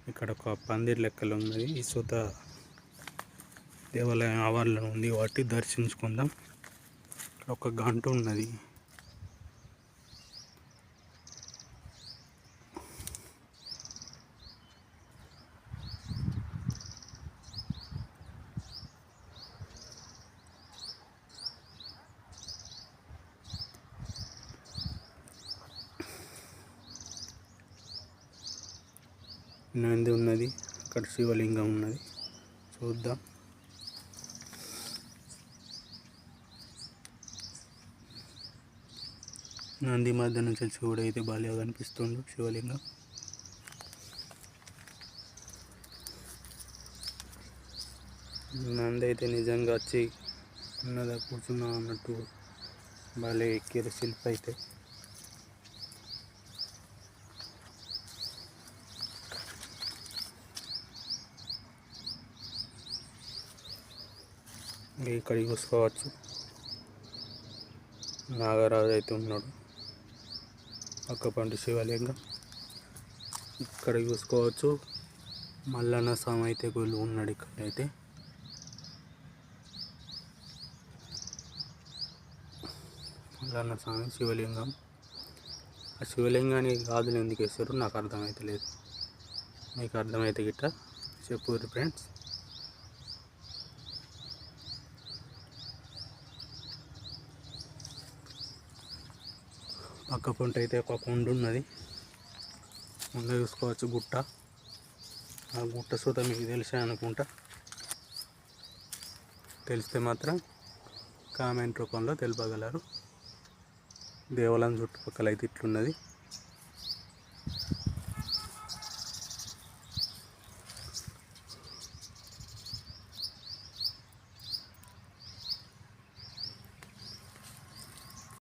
ఇక్కడ ఒక పందిర్ లెక్కలు ఉన్నది. ఈ సుత దేవాలయం ఆవరణలో ఉంది కాబట్టి దర్శించుకుందాం. ఒక గంట ఉన్నది. నంది ఉన్నది, అక్కడ శివలింగం ఉన్నది, చూద్దాం. నంది మధ్య నుంచి శివుడు అయితే బాగా కనిపిస్తుండు. శివలింగం నంది అయితే నిజంగా వచ్చి ఉన్నదా కూర్చున్నా అన్నట్టు బాగా ఎక్కిరు శిల్ప అయితే. ఇక్కడ చూసుకోవచ్చు నాగరాజు అయితే ఉన్నాడు. పక్కపంటి శివలింగం. ఇక్కడ చూసుకోవచ్చు మల్లన్న స్వామి అయితే గుళ్ళు ఉన్నాడు. ఇక్కడైతే మల్లన్న స్వామి శివలింగం. ఆ శివలింగానికి గాజులు ఎందుకు వేస్తారు నాకు అర్థమైతే లేదు. మీకు అర్థమైతే గిట్ట చెప్పుర్రి ఫ్రెండ్స్. పక్క పొంట అయితే ఒక కొండ ఉన్నది. ముందు చూసుకోవచ్చు గుట్ట. ఆ గుట్ట సూత మీకు తెలిసే అనుకుంటా. తెలిస్తే మాత్రం కామెంట్ రూపంలో తెలుపగలరు. దేవాలయం చుట్టుపక్కల అయితే ఇట్లున్నది.